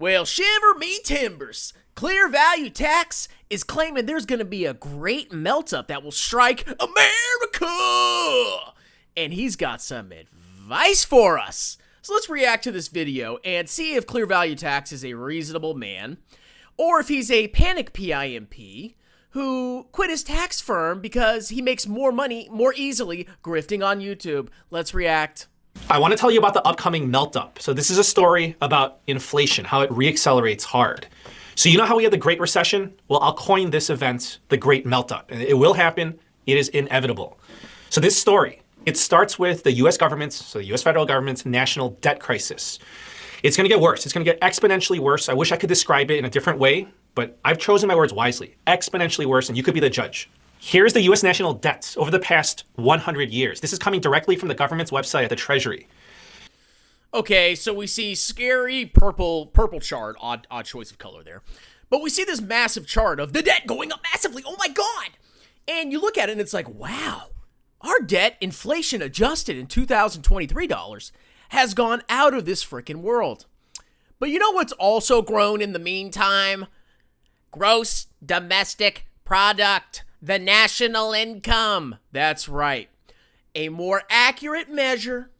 Well, shiver me timbers. Clear Value Tax is claiming there's going to be a great melt-up that will strike America. And he's got some advice for us. So let's react to this video and see if Clear Value Tax is a reasonable man, or if he's a panic PIMP who quit his tax firm because he makes more money more easily grifting on YouTube. Let's react. I want to tell you about the upcoming melt-up. So this is a story about inflation, how it reaccelerates hard. So you know how we had the Great Recession? Well, I'll coin this event the Great Melt-up. And it will happen. It is inevitable. So this story, it starts with the US government's, so the US federal government's national debt crisis. It's going to get worse. It's going to get exponentially worse. I wish I could describe it in a different way, but I've chosen my words wisely. Exponentially worse, and you could be the judge. Here's the US national debt over the past 100 years. This is coming directly from the government's website at the Treasury. Okay, so we see scary purple chart, odd choice of color there. But we see this massive chart of the debt going up massively. Oh my God. And you look at it and it's like, wow, our debt, inflation adjusted in 2023 dollars, has gone out of this freaking world. But you know what's also grown in the meantime? Gross domestic product, the national income. That's right. A more accurate measure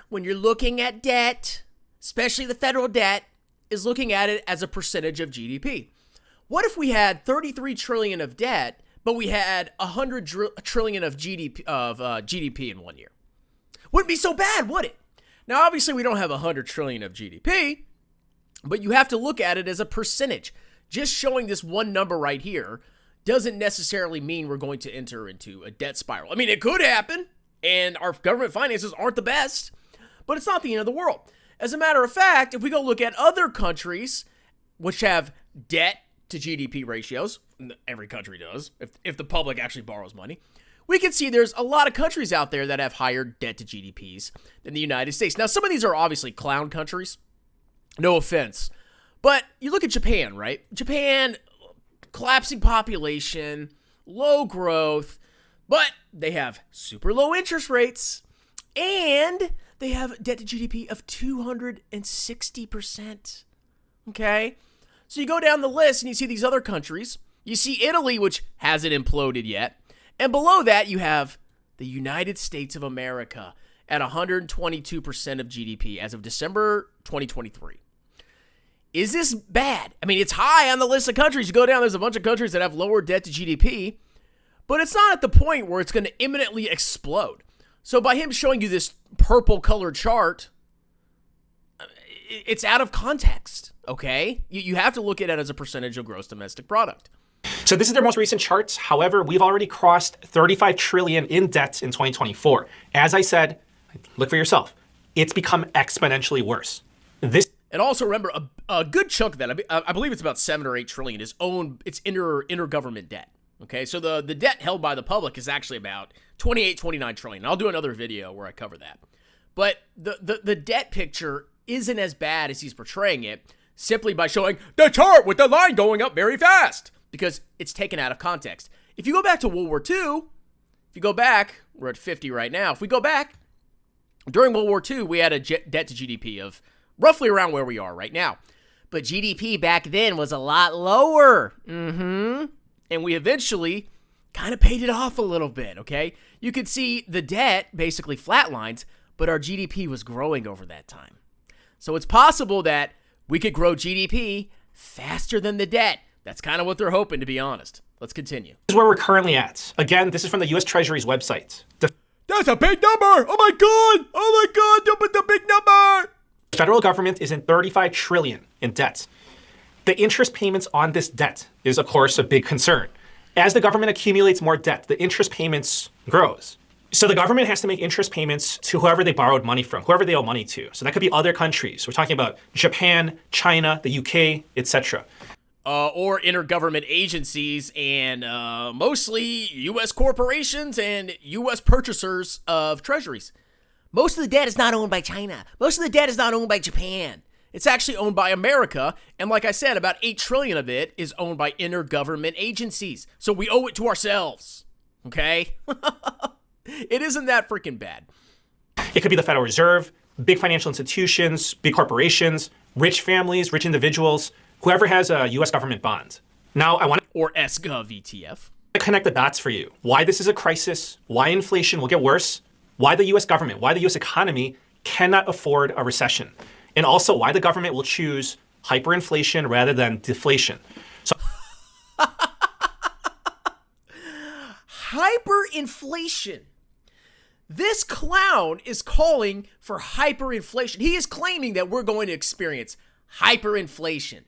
when you're looking at debt, especially the federal debt, is looking at it as a percentage of GDP. What if we had 33 trillion of debt, but we had 100 trillion of GDP in 1 year? Wouldn't be so bad, would it? Now, obviously, we don't have 100 trillion of GDP, but you have to look at it as a percentage. Just showing this one number right here doesn't necessarily mean we're going to enter into a debt spiral. I mean, it could happen, and our government finances aren't the best, but it's not the end of the world. As a matter of fact, if we go look at other countries which have debt to GDP ratios, every country does, if the public actually borrows money, we can see there's a lot of countries out there that have higher debt to GDPs than the United States. Now, some of these are obviously clown countries, no offense, but you look at Japan, right? Japan, collapsing population, low growth, but they have super low interest rates, and they have debt to GDP of 260%. Okay? So you go down the list and you see these other countries. You see Italy, which hasn't imploded yet. And below that, you have the United States of America at 122% of GDP as of December 2023. Is this bad? I mean, it's high on the list of countries. You go down, there's a bunch of countries that have lower debt to GDP, but it's not at the point where it's going to imminently explode. So by him showing you this purple colored chart, it's out of context, okay? You have to look at it as a percentage of gross domestic product. So this is their most recent charts. However, we've already crossed 35 trillion in debt in 2024. As I said, look for yourself. It's become exponentially worse. And also remember, a good chunk of that, I believe it's about 7 or 8 trillion, is it's intergovernment debt. Okay, so the debt held by the public is actually about 28, 29 trillion. I'll do another video where I cover that. But the debt picture isn't as bad as he's portraying it simply by showing the chart with the line going up very fast, because it's taken out of context. If you go back to World War II, we're at 50 right now. If we go back, during World War II, we had a debt to GDP of roughly around where we are right now. But GDP back then was a lot lower. And we eventually kind of paid it off a little bit, okay? You could see the debt basically flatlines, but our GDP was growing over that time. So it's possible that we could grow GDP faster than the debt. That's kind of what they're hoping, to be honest. Let's continue. This is where we're currently at. Again, this is from the US Treasury's website. That's a big number! Oh my God! Oh my God! The big number! The federal government is in 35 trillion in debt. The interest payments on this debt is, of course, a big concern. As the government accumulates more debt, the interest payments grows. So the government has to make interest payments to whoever they borrowed money from, whoever they owe money to. So that could be other countries. We're talking about Japan, China, the UK, etc. Or intergovernment agencies and mostly U.S. corporations and U.S. purchasers of treasuries. Most of the debt is not owned by China. Most of the debt is not owned by Japan. It's actually owned by America, and like I said, about 8 trillion of it is owned by intergovernment agencies. So we owe it to ourselves, okay? It isn't that freaking bad. It could be the Federal Reserve, big financial institutions, big corporations, rich families, rich individuals, whoever has a US government bond. Now, I want Or SGov ETF. to connect the dots for you. Why this is a crisis, why inflation will get worse, why the US government, why the US economy cannot afford a recession, and also why the government will choose hyperinflation rather than deflation. So Hyperinflation. This clown is calling for hyperinflation. He is claiming that we're going to experience hyperinflation.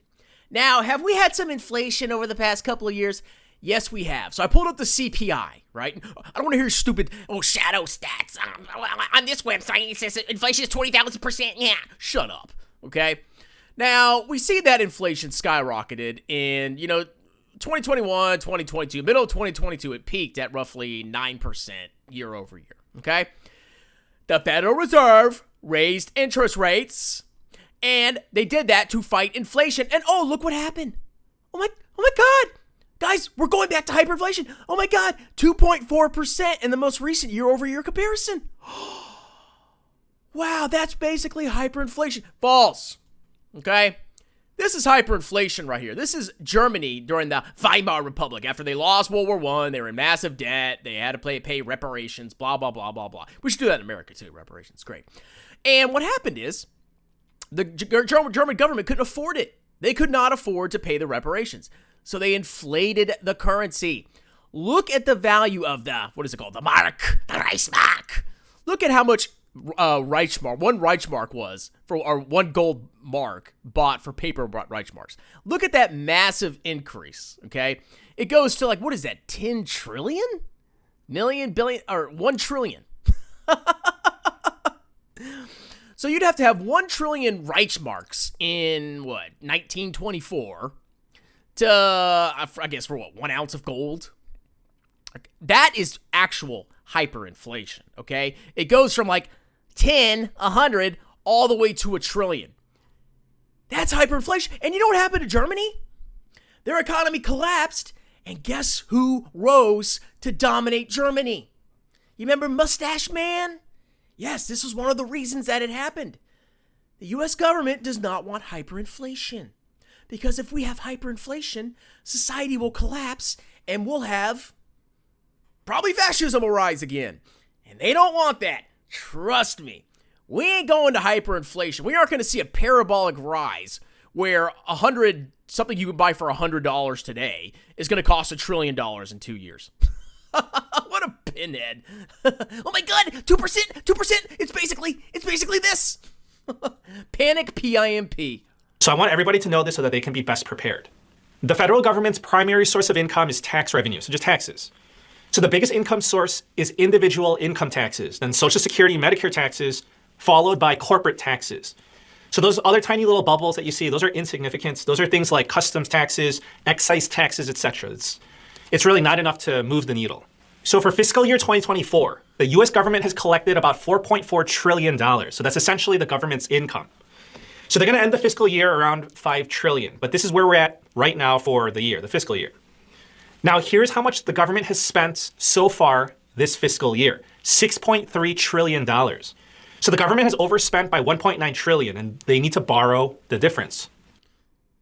Now, have we had some inflation over the past couple of years? Yes, we have. So I pulled up the CPI, right? I don't want to hear stupid, shadow stats. On this website, it says inflation is 20,000%. Yeah, shut up, okay? Now, we see that inflation skyrocketed in, 2021, 2022, middle of 2022, it peaked at roughly 9% year over year, okay? The Federal Reserve raised interest rates, and they did that to fight inflation. And look what happened. Oh my God. Guys, we're going back to hyperinflation. Oh my God, 2.4% in the most recent year over year comparison. Wow, that's basically hyperinflation. False, okay? This is hyperinflation right here. This is Germany during the Weimar Republic. After they lost World War I, they were in massive debt. They had to pay reparations, blah, blah, blah, blah, blah. We should do that in America too, reparations, great. And what happened is the German government couldn't afford it. They could not afford to pay the reparations. So they inflated the currency. Look at the value of the, the Mark, the Reichsmark. Look at how much one Reichsmark was for, or one gold mark bought for paper Reichsmarks. Look at that massive increase, okay? It goes to 10 trillion? Million, billion, or 1 trillion. So you'd have to have 1 trillion Reichsmarks in, 1924 to, I guess, for 1 ounce of gold? That is actual hyperinflation, okay? It goes from 10, 100, all the way to 1 trillion. That's hyperinflation. And you know what happened to Germany? Their economy collapsed, and guess who rose to dominate Germany? You remember Mustache Man? Yes, this was one of the reasons that it happened. The US government does not want hyperinflation. Because if we have hyperinflation, society will collapse, and we'll have probably fascism will rise again. And they don't want that. Trust me. We ain't going to hyperinflation. We aren't going to see a parabolic rise where something you can buy for $100 today is going to cost $1 trillion in 2 years. What a pinhead. Oh my God, 2%, 2%. It's basically this. Panic PIMP. So I want everybody to know this so that they can be best prepared. The federal government's primary source of income is tax revenue, so just taxes. So the biggest income source is individual income taxes, then Social Security, Medicare taxes, followed by corporate taxes. So those other tiny little bubbles that you see, those are insignificant. Those are things like customs taxes, excise taxes, etc. It's really not enough to move the needle. So for fiscal year 2024, the US government has collected about $4.4 trillion. So that's essentially the government's income. So they're going to end the fiscal year around $5 trillion. But this is where we're at right now for the year, the fiscal year. Now, here's how much the government has spent so far this fiscal year, $6.3 trillion. So the government has overspent by $1.9 trillion, and they need to borrow the difference.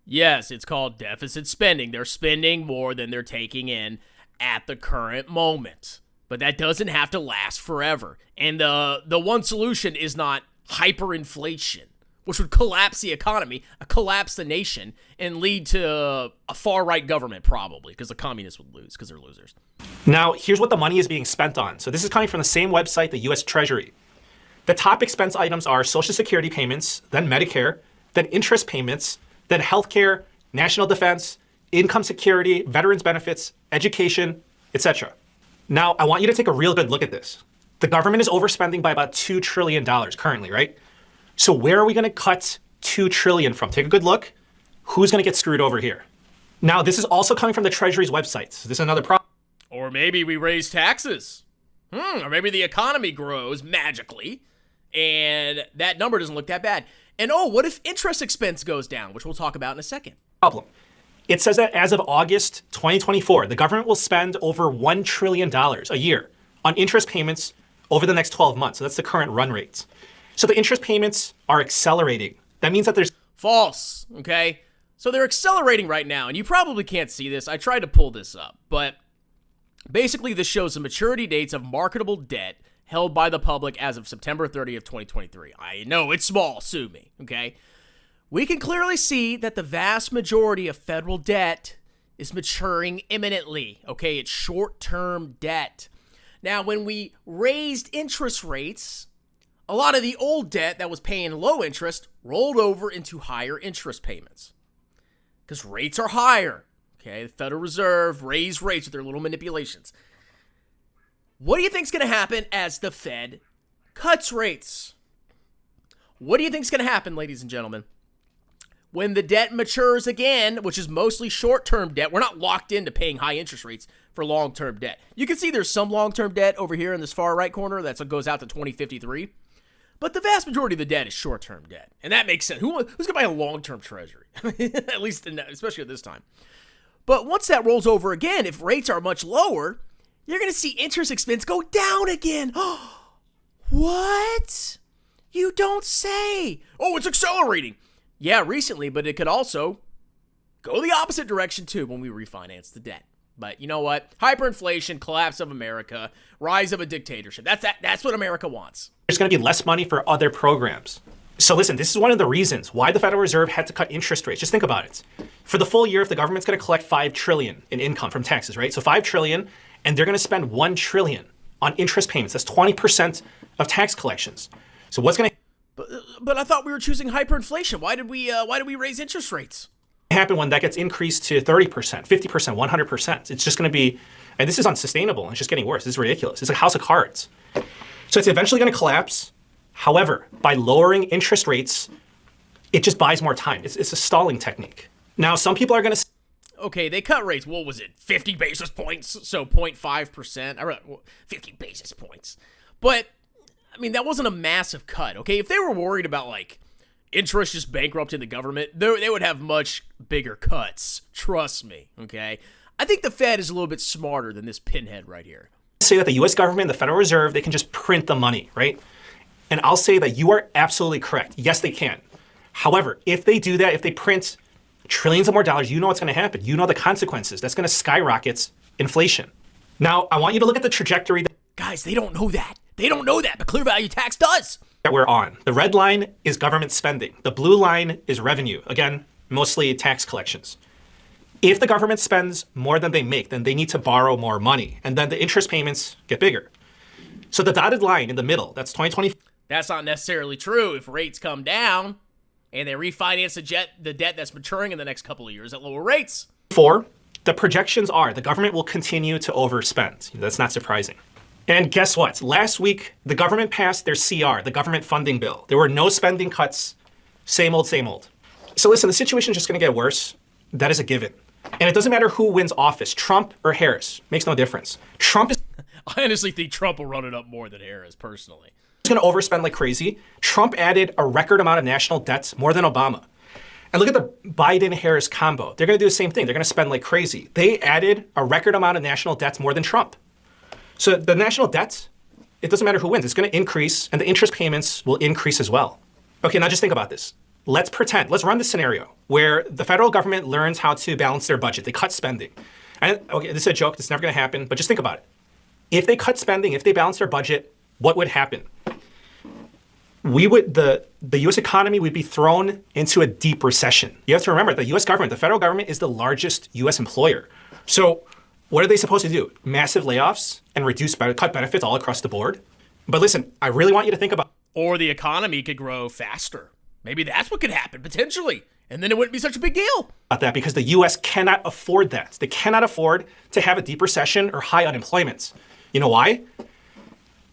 Yes, it's called deficit spending. They're spending more than they're taking in at the current moment. But that doesn't have to last forever. And the one solution is not hyperinflation, which would collapse the economy, collapse the nation, and lead to a far-right government probably, because the communists would lose, because they're losers. Now, here's what the money is being spent on. So this is coming from the same website, the US Treasury. The top expense items are Social Security payments, then Medicare, then interest payments, then healthcare, national defense, income security, veterans benefits, education, etc. Now, I want you to take a real good look at this. The government is overspending by about $2 trillion currently, right? So where are we going to cut $2 trillion from? Take a good look. Who's going to get screwed over here? Now, this is also coming from the Treasury's website. So this is another problem. Or maybe we raise taxes. Or maybe the economy grows magically, and that number doesn't look that bad. And what if interest expense goes down, which we'll talk about in a second? It says that as of August 2024, the government will spend over $1 trillion a year on interest payments over the next 12 months. So that's the current run rates. So the interest payments are accelerating. That means that there's False, okay? So they're accelerating right now, and you probably can't see this. I tried to pull this up, but basically this shows the maturity dates of marketable debt held by the public as of September 30th, 2023. I know it's small, sue me, okay? We can clearly see that the vast majority of federal debt is maturing imminently, okay? It's short-term debt. Now, when we raised interest rates, a lot of the old debt that was paying low interest rolled over into higher interest payments because rates are higher, okay? The Federal Reserve raised rates with their little manipulations. What do you think is going to happen as the Fed cuts rates? What do you think is going to happen, ladies and gentlemen? When the debt matures again, which is mostly short-term debt, we're not locked into paying high interest rates for long-term debt. You can see there's some long-term debt over here in this far right corner that goes out to 2053. But the vast majority of the debt is short-term debt. And that makes sense. Who's going to buy a long-term treasury? At least, especially at this time. But once that rolls over again, if rates are much lower, you're going to see interest expense go down again. What? You don't say. Oh, it's accelerating. Yeah, recently, but it could also go the opposite direction too when we refinance the debt. But you know what? Hyperinflation, collapse of America, rise of a dictatorship. That's what America wants. There's going to be less money for other programs. So listen, this is one of the reasons why the Federal Reserve had to cut interest rates. Just think about it. For the full year, if the government's going to collect $5 trillion in income from taxes, right? So $5 trillion, and they're going to spend $1 trillion on interest payments. That's 20% of tax collections. So what's going to But I thought we were choosing hyperinflation. Why did we raise interest rates? happen when that gets increased to 30%, 50%, 100%? It's just going to be, and this is unsustainable. It's just getting worse. This is ridiculous. It's like a house of cards. So it's eventually going to collapse. However, by lowering interest rates, it just buys more time. It's a stalling technique. Now, some people are going to... Okay, they cut rates. What was it? 50 basis points? So 0.5%? I read 50 basis points. But, I mean, that wasn't a massive cut, okay? If they were worried about, like, interest just bankrupting the government, they would have much bigger cuts. Trust me, okay? I think the Fed is a little bit smarter than this pinhead right here. Say that the U.S. government, the Federal Reserve, they can just print the money, right? And I'll say that you are absolutely correct. Yes, they can. However, if they do that, if they print trillions of more dollars, you know what's going to happen. You know the consequences. That's going to skyrocket inflation. Now, I want you to look at the trajectory Guys, they don't know that. They don't know that, but clear value tax does. that we're on. The red line is government spending. The blue line is revenue. Again, mostly tax collections. If the government spends more than they make, then they need to borrow more money. And then the interest payments get bigger. So the dotted line in the middle, that's 2020. That's not necessarily true. If rates come down and they refinance the debt that's maturing in the next couple of years at lower rates. 4, the projections are the government will continue to overspend. That's not surprising. And guess what? Last week, the government passed their CR, the government funding bill. There were no spending cuts. Same old, same old. So listen, the situation is just going to get worse. That is a given. And it doesn't matter who wins office, Trump or Harris. Makes no difference. Trump is I honestly think Trump will run it up more than Harris, personally. going to overspend like crazy. Trump added a record amount of national debts, more than Obama. And look at the Biden-Harris combo. They're going to do the same thing. They're going to spend like crazy. They added a record amount of national debts, more than Trump. So the national debt, it doesn't matter who wins. It's going to increase, and the interest payments will increase as well. Okay, now just think about this. Let's run this scenario where the federal government learns how to balance their budget. They cut spending. And okay, this is a joke. This is never going to happen, but just think about it. If they cut spending, if they balance their budget, what would happen? The U.S. economy would be thrown into a deep recession. You have to remember, the U.S. government, the federal government, is the largest U.S. employer. So what are they supposed to do? Massive layoffs and cut benefits all across the board? But listen, I really want you to think about... Or the economy could grow faster. Maybe that's what could happen, potentially. And then it wouldn't be such a big deal. That because the U.S. cannot afford that. They cannot afford to have a deep recession or high unemployment. You know why?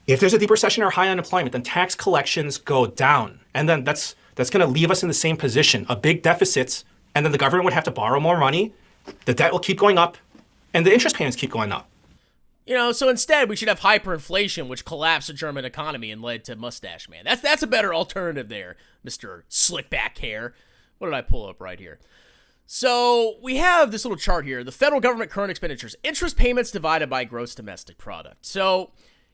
If there's a deep recession or high unemployment, then tax collections go down. And then that's going to leave us in the same position, a big deficit, and then the government would have to borrow more money, the debt will keep going up, and the interest payments keep going up. You know, so instead we should have hyperinflation, which collapsed the German economy and led to Mustache Man. That's a better alternative there, Mr. Slickback Hair. What did I pull up right here? So we have this little chart here, the federal government current expenditures, interest payments divided by gross domestic product. So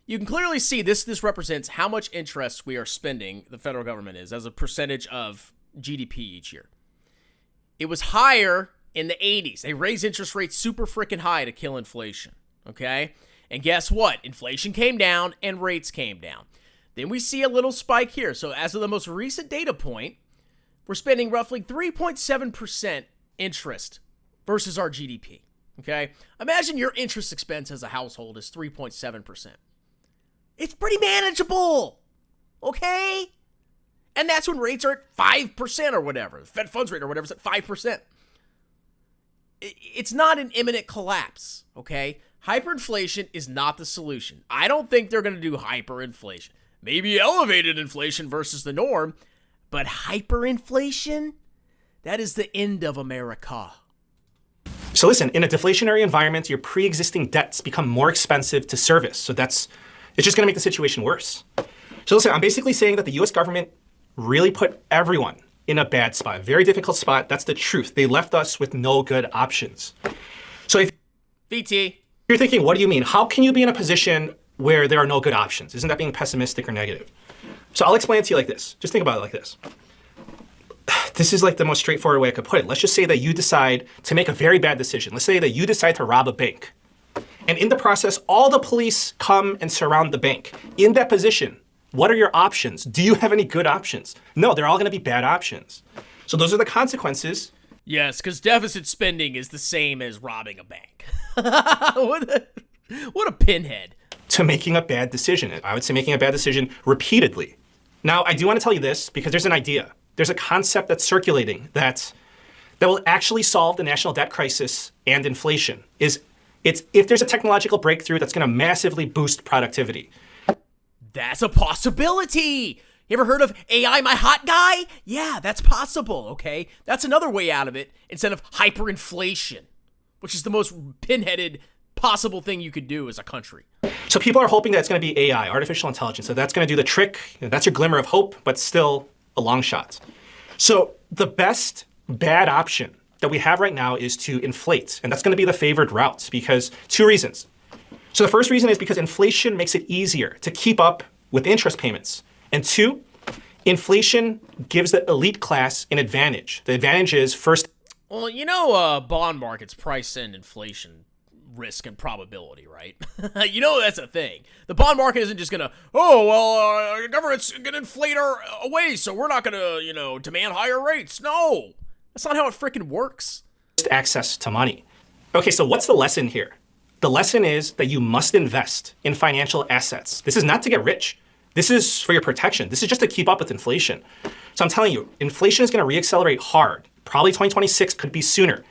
you can clearly see this represents how much interest we are spending, the federal government is, as a percentage of GDP each year. It was higher in the 80s. They raised interest rates super freaking high to kill inflation, okay? And guess what? Inflation came down and rates came down. Then we see a little spike here. So as of the most recent data point, we're spending roughly 3.7% interest versus our GDP, okay? Imagine your interest expense as a household is 3.7%. It's pretty manageable, okay? And that's when rates are at 5% or whatever. The Fed funds rate or whatever is at 5%. It's not an imminent collapse, okay? Hyperinflation is not the solution. I don't think they're going to do hyperinflation. Maybe elevated inflation versus the norm, but hyperinflation, that is the end of America. So listen, in a deflationary environment, your pre-existing debts become more expensive to service. So it's just going to make the situation worse. So listen, I'm basically saying that the US government really put everyone in a bad spot, a very difficult spot. That's the truth. They left us with no good options. So if VT, you're thinking, what do you mean? How can you be in a position where there are no good options? Isn't that being pessimistic or negative? So I'll explain it to you like this. Just think about it like this. This is like the most straightforward way I could put it. Let's just say that you decide to make a very bad decision. Let's say that you decide to rob a bank. And in the process, all the police come and surround the bank. In that position, what are your options? Do you have any good options? No, they're all going to be bad options. So those are the consequences. Yes, because deficit spending is the same as robbing a bank. What a pinhead. To making a bad decision. I would say making a bad decision repeatedly. Now, I do want to tell you this because there's an idea. There's a concept that's circulating that will actually solve the national debt crisis and inflation. It's if there's a technological breakthrough that's going to massively boost productivity. That's a possibility. You ever heard of AI, my hot guy? Yeah, that's possible, okay? That's another way out of it instead of hyperinflation, which is the most pinheaded possible thing you could do as a country. So people are hoping that it's going to be AI, artificial intelligence. So that's going to do the trick. That's your glimmer of hope, but still a long shot. So the best bad option that we have right now is to inflate. And that's going to be the favored route because two reasons. So the first reason is because inflation makes it easier to keep up with interest payments. And two, inflation gives the elite class an advantage. The advantage is first. Well, bond markets price in inflation risk and probability, right? That's a thing. The bond market isn't just gonna, government's gonna inflate our away, so we're not gonna, demand higher rates. No, that's not how it freaking works. Access to money. Okay, so what's the lesson here? The lesson is that you must invest in financial assets. This is not to get rich. This is for your protection. This is just to keep up with inflation. So I'm telling you, inflation is going to reaccelerate hard. Probably 2026 could be sooner.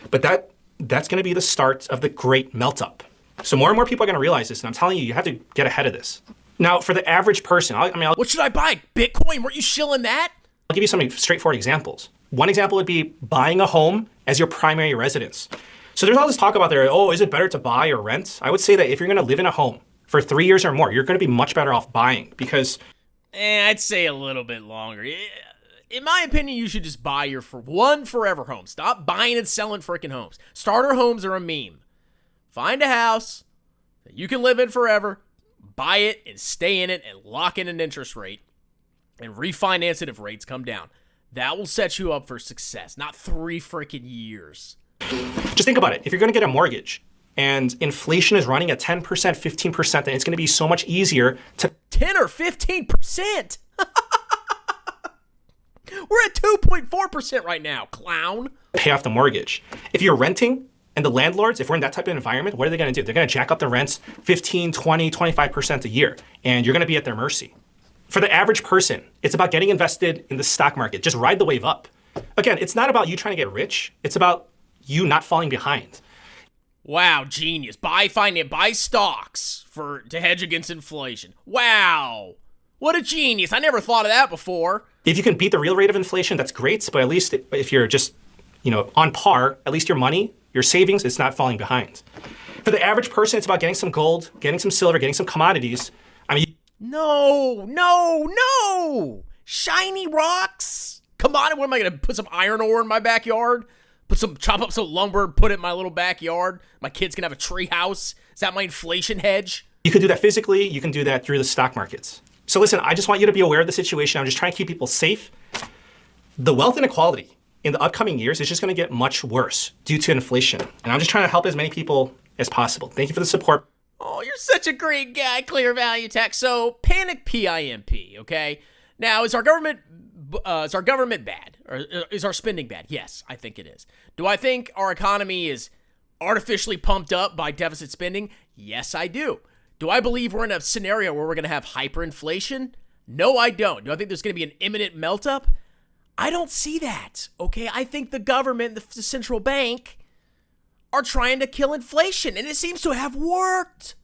But that's going to be the start of the great melt-up. So more and more people are going to realize this, and I'm telling you have to get ahead of this. Now, for the average person, what should I buy? Bitcoin? Weren't you shilling that? I'll give you some straightforward examples. One example would be buying a home as your primary residence. So there's all this talk about there, is it better to buy or rent? I would say that if you're going to live in a home for 3 years or more, you're going to be much better off buying because... I'd say a little bit longer. In my opinion, you should just buy your one forever home. Stop buying and selling freaking homes. Starter homes are a meme. Find a house that you can live in forever, buy it and stay in it and lock in an interest rate and refinance it if rates come down. That will set you up for success, not 3 freaking years. Just think about it. If you're going to get a mortgage and inflation is running at 10%, 15%, then it's going to be so much easier to... 10 or 15%? We're at 2.4% right now, clown. Pay off the mortgage. If you're renting and the landlords, if we're in that type of environment, what are they going to do? They're going to jack up the rents 15, 20, 25% a year, and you're going to be at their mercy. For the average person, it's about getting invested in the stock market. Just ride the wave up. Again, it's not about you trying to get rich. It's about you not falling behind. Wow, genius. Buy stocks to hedge against inflation. Wow. What a genius. I never thought of that before. If you can beat the real rate of inflation, that's great. But at least if you're just, on par, at least your money, your savings, it's not falling behind. For the average person, it's about getting some gold, getting some silver, getting some commodities. No. Shiny rocks. Commodity. What am I going to put some iron ore in my backyard? Chop up some lumber, put it in my little backyard. My kids can have a tree house. Is that my inflation hedge? You can do that physically. You can do that through the stock markets. So listen, I just want you to be aware of the situation. I'm just trying to keep people safe. The wealth inequality in the upcoming years is just going to get much worse due to inflation. And I'm just trying to help as many people as possible. Thank you for the support. Oh, you're such a great guy, Clear Value Tech. So, panic PIMP, okay? Now, is our government bad? Or is our spending bad? Yes, I think it is. Do I think our economy is artificially pumped up by deficit spending? Yes, I do. Do I believe we're in a scenario where we're going to have hyperinflation? No, I don't. Do I think there's going to be an imminent melt-up? I don't see that, okay? I think the government, the central bank, are trying to kill inflation, and it seems to have worked.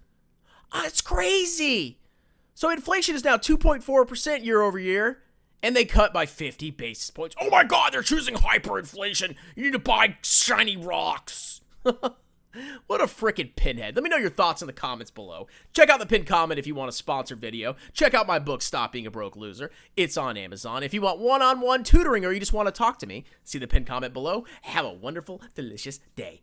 It's crazy. So inflation is now 2.4% year over year, and they cut by 50 basis points. Oh my God, they're choosing hyperinflation. You need to buy shiny rocks. What a frickin' pinhead. Let me know your thoughts in the comments below. Check out the pinned comment if you want a sponsored video. Check out my book, Stop Being a Broke Loser. It's on Amazon. If you want one-on-one tutoring or you just want to talk to me, see the pinned comment below. Have a wonderful, delicious day.